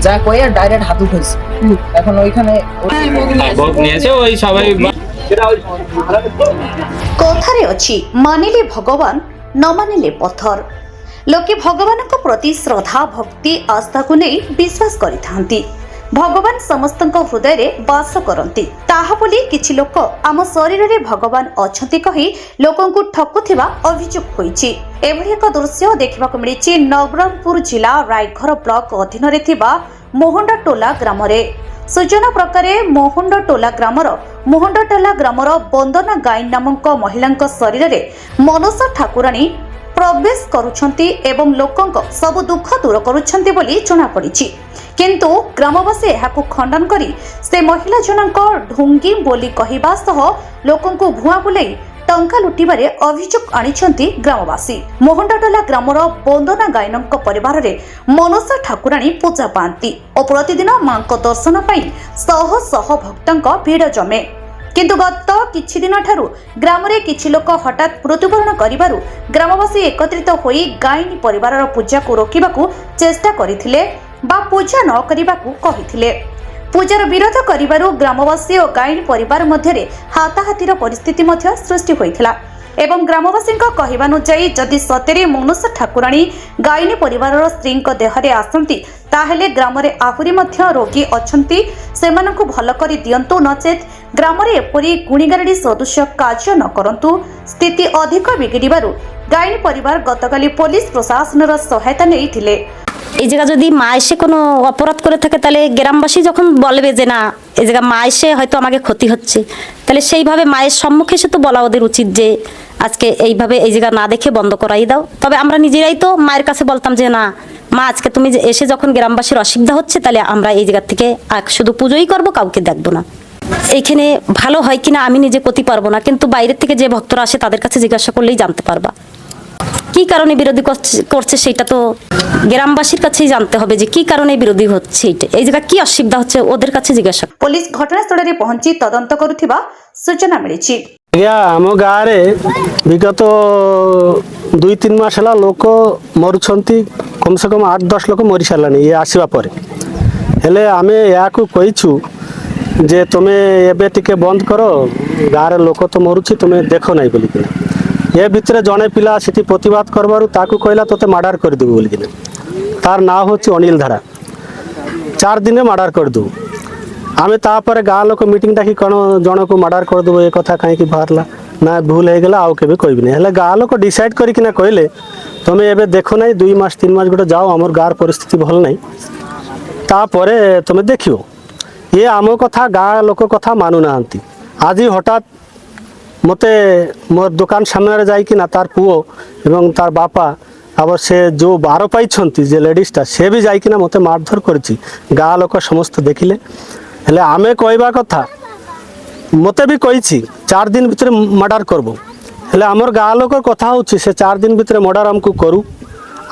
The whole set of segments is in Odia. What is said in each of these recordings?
যা কয়ে ডাইরেক্ট হাত উঠেছে। এখন ওইখানে ভোগ নিয়েছে ওই সবাই। କଥାରେ ଅଛି ମାନିଲେ ଭଗବାନ ନ ମାନିଲେ ପଥର। ଲୋକେ ଭଗବାନଙ୍କ ପ୍ରତି ଶ୍ରଦ୍ଧା ଭକ୍ତି ଆସ୍ଥାକୁ ନେଇ ବିଶ୍ୱାସ କରିଥାନ୍ତି। ଭଗବାନ ସମସ୍ତଙ୍କ ହୃଦୟରେ ବାସ କରନ୍ତି। ତାହା ବୋଲି କିଛି ଲୋକ ଆମ ଶରୀରରେ ଭଗବାନ ଅଛନ୍ତି କହି ଲୋକଙ୍କୁ ଠକୁଥିବା ଅଭିଯୋଗ ହୋଇଛି। ଏଭଳି ଏକ ଦୃଶ୍ୟ ଦେଖିବାକୁ ମିଳିଛି ନବରଙ୍ଗପୁର ଜିଲ୍ଲା ରାୟଘର ବ୍ଲକ ଅଧୀନରେ ଥିବା ମୋହଣ୍ଡଟୋଲା ଗ୍ରାମରେ। ସୂଚନା ପ୍ରକାରେ ମୋହଣ୍ଡଟୋଲା ଗ୍ରାମର ବନ୍ଦନା ଗାଇନ ନାମକ ମହିଳାଙ୍କ ଶରୀରରେ ମନସା ଠାକୁରାଣୀ ପ୍ରବେଶ କରୁଛନ୍ତି ଏବଂ ଲୋକଙ୍କ ସବୁ ଦୁଃଖ ଦୂର କରୁଛନ୍ତି ବୋଲି ଜଣାପଡ଼ିଛି। କିନ୍ତୁ ଗ୍ରାମବାସୀ ଏହାକୁ ଖଣ୍ଡନ କରି ସେ ମହିଳା ଜଣଙ୍କ ଢୁଙ୍ଗି ବୋଲି କହିବା ସହ ଲୋକଙ୍କୁ ଭୁଆଁ ବୁଲାଇ ଟଙ୍କା ଲୁଟିବାରେ ଅଭିଯୋଗ ଆଣିଛନ୍ତି ଗ୍ରାମବାସୀ। ମୋହଣ୍ଡଟୋଲା ଗ୍ରାମର ବନ୍ଦନା ଗାଇନଙ୍କ ପରିବାରରେ ମନସା ଠାକୁରାଣୀ ପୂଜା ପାଆନ୍ତି ଓ ପ୍ରତିଦିନ ମାଙ୍କ ଦର୍ଶନ ପାଇଁ ଶହ ଶହ ଭକ୍ତଙ୍କ ଭିଡ଼ ଜମେ। କିନ୍ତୁ ଗତ କିଛି ଦିନ ଠାରୁ ଗ୍ରାମରେ କିଛି ଲୋକ ହଠାତ୍ ମୃତ୍ୟୁବରଣ କରିବାରୁ ଗ୍ରାମବାସୀ ଏକତ୍ରିତ ହୋଇ ଗାଇନ ପରିବାରର ପୂଜାକୁ ରୋକିବାକୁ ଚେଷ୍ଟା କରିଥିଲେ ବା ପୂଜା ନ କରିବାକୁ କହିଥିଲେ। ପୂଜାର ବିରୋଧ କରିବାରୁ ଗ୍ରାମବାସୀ ଓ ଗାଇନ ପରିବାର ମଧ୍ୟରେ ହାତାହାତିର ପରିସ୍ଥିତି ମଧ୍ୟ ସୃଷ୍ଟି ହୋଇଥିଲା ଏବଂ ଗ୍ରାମବାସୀଙ୍କ କହିବାନୁଯାୟୀ ଯଦି ସତରେ ମନସା ଠାକୁରାଣୀ ଗାଇନ ପରିବାରର ସ୍ତ୍ରୀଙ୍କ ଦେହରେ ଆସନ୍ତି ତାହେଲେ ଗ୍ରାମରେ ଆହୁରି ମଧ୍ୟ ରୋଗୀ ଅଛନ୍ତି, ସେମାନଙ୍କୁ ଭଲ କରି ଦିଅନ୍ତୁ, ନଚେତ୍ ଗ୍ରାମରେ ଏପରି ଗୁଣିଗାରେଡ଼ି ସଦୃଶ କାର୍ଯ୍ୟ ନ କରନ୍ତୁ। ସ୍ଥିତି ଅଧିକ ବିଗିଡ଼ିବାରୁ ଗାଇନ ପରିବାର গতকালি পুলিশ প্রশাসনের সহায়তা নেইଥିଲେ। এই জায়গা যদি মা এসে কোনো অপরাধ করে থাকে তাহলে গ্রামবাসী যখন বলবে যে না এই জায়গা মা এসে হয়তো আমাকে ক্ষতি হচ্ছে, তাহলে সেইভাবে মায়ের সম্মুখে এসে তো বলা ওদের উচিত যে আজকে এইভাবে এই জায়গা না দেখে বন্ধ করাই দাও। তবে আমরা নিজেরাই তো মায়ের কাছে বলতাম যে না মা আজকে তুমি এসে যখন গ্রামবাসীর অসুবিধা হচ্ছে তাহলে আমরা এই জায়গা থেকে শুধু পুজোই করবো, কাউকে দেখবো না। এইখানে ভালো হয় কিনা আমি নিজে করতে পারবো না, কিন্তু বাইরের থেকে যে ভক্তরা আসে তাদের কাছে জিজ্ঞাসা করলেই জানতে পারবা কি কারণে বিরোধী করছে। সেটা তো গ্রামবাসীর কাছেই জানতে হবে যে কি কারণে বিরোধী হচ্ছে, এই জায়গা কি অসুবিধা হচ্ছে ওদের কাছে জিজ্ঞাসা। পুলিশ ঘটনাস্থଳରେ ପହଞ୍ଚି ତଦନ୍ତ କରୁଥିବା ସୂଚନା ମିଳିଛି। ଆଜ୍ଞା ଆମ ଗାଁରେ ବିଗତ 2-3 ମାସ ହେଲା ଲୋକ ମରୁଛନ୍ତି, କମ ସେ କମ 8-10 ଲୋକ ମରି ସାରିଲାଣି ଇଏ ଆସିବା ପରେ। ହେଲେ ଆମେ ଏହାକୁ କହିଛୁ ଯେ ତୁମେ ଏବେ ଟିକେ ବନ୍ଦ କର, ଗାଁରେ ଲୋକ ତ ମରୁଛି ତୁମେ ଦେଖ ନାହିଁ ବୋଲିକିନା। ଏ ଭିତରେ ଜଣେ ପିଲା ସେଠି ପ୍ରତିବାଦ କରବାରୁ ତାକୁ କହିଲା ତୋତେ ମାର୍ଡର କରିଦେବୁ ବୋଲିକିନା। ତାର ନାଁ ହେଉଛି ଅନିଲ ଧାରା। 4 ଦିନରେ ମାର୍ଡର କରିଦେବୁ। ଆମେ ତାପରେ ଗାଁ ଲୋକ ମିଟିଂ ଡାକି କ'ଣ ଜଣକୁ ମାର୍ଡର କରିଦେବୁ ଏ କଥା କାହିଁକି ବାହାରିଲା, ନା ଭୁଲ ହେଇଗଲା ଆଉ କେବେ କହିବିନି। ହେଲେ ଗାଁ ଲୋକ ଡିସାଇଡ୍ କରିକିନା କହିଲେ ତୁମେ ଏବେ ଦେଖ ନାହିଁ, 2 ମାସ 3 ମାସ ଗୋଟେ ଯାଅ, ଆମର ଗାଁର ପରିସ୍ଥିତି ଭଲ ନାହିଁ, ତାପରେ ତୁମେ ଦେଖିବ। ଇଏ ଆମ କଥା ଗାଁ ଲୋକ କଥା ମାନୁନାହାନ୍ତି। ଆଜି ହଠାତ୍ ମୋତେ ମୋର ଦୋକାନ ସାମ୍ନାରେ ଯାଇକିନା ତାର ପୁଅ ଏବଂ ତାର ବାପା ଆଉ ସେ ଯେଉଁ ବାର ପାଇଛନ୍ତି ଯେ ଲେଡ଼ିଜ୍ଟା ସେ ବି ଯାଇକିନା ମୋତେ ମାରଧର କରିଛି। ଗାଁ ଲୋକ ସମସ୍ତେ ଦେଖିଲେ। ହେଲେ ଆମେ କହିବା କଥା, ମୋତେ ବି କହିଛି 4 ଦିନ ଭିତରେ ମର୍ଡର କରବୁ। ହେଲେ ଆମର ଗାଁ ଲୋକର କଥା ହେଉଛି ସେ 4 ଦିନ ଭିତରେ ମର୍ଡର ଆମକୁ କରୁ।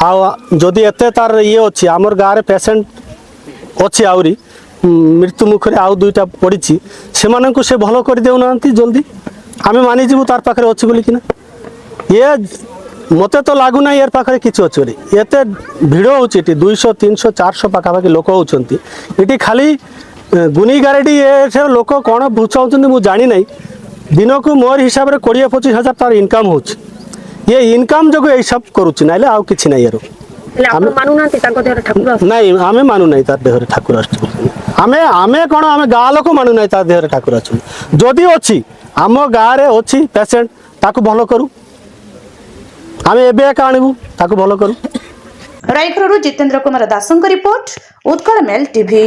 ଆଉ ଯଦି ଏତେ ତାର ଇଏ ଅଛି, ଆମର ଗାଁରେ ପେସେଣ୍ଟ ଅଛି ଆହୁରି ମୃତ୍ୟୁ ମୁଖରେ ଆଉ 2ଟା ପଡ଼ିଛି, ସେମାନଙ୍କୁ ସେ ଭଲ କରିଦେଉନାହାନ୍ତି ଜଲ୍ଦି। ଆମେ ମାନିଯିବୁ ତାର ପାଖରେ ଅଛି ବୋଲିକିନା। ଇଏ ମୋତେ ତ ଲାଗୁନାହିଁ ଏର ପାଖରେ କିଛି ଅଛି ବୋଲି। ଏତେ ଭିଡ଼ ହେଉଛି ଏଠି 200, 300, 400 ପାଖାପାଖି ଲୋକ ହେଉଛନ୍ତି ଏଠି। ଖାଲି ଗୁନିଗାରେଡ଼ି ଏ ଲୋକ କ'ଣ ବୁଝାଉଛନ୍ତି ମୁଁ ଜାଣିନାହିଁ। ଦିନକୁ ମୋର ହିସାବରେ 20-25 ହଜାର ତାର ଇନକମ୍ ହେଉଛି। ଇଏ ଇନକମ୍ ଯୋଗୁଁ ଏଇସବୁ କରୁଛି, ନହେଲେ ଆଉ କିଛି ନାହିଁ। ଏର ନାଇଁ ଆମେ ମାନୁନାହିଁ ତାର ଦେହରେ ଠାକୁର ଆସୁଛନ୍ତି। ଆମେ କ'ଣ ଆମେ ଗାଁ ଲୋକ ମାନୁନାହିଁ ତାର ଦେହରେ ଠାକୁର ଅଛନ୍ତି। ଯଦି ଅଛି ଆମ ଗାଁରେ ଅଛି ପେସେଣ୍ଟ, ତାକୁ ଭଲ କରୁ। ଆମେ ଏବେ ଏକା ଆଣିବୁ, ତାକୁ ଭଲ କରୁ। ରାୟଘରରୁ ଜିତେନ୍ଦ୍ର କୁମାର ଦାସଙ୍କ ରିପୋର୍ଟ, ଉତ୍କଳ ମେଲ୍ ଟିଭି।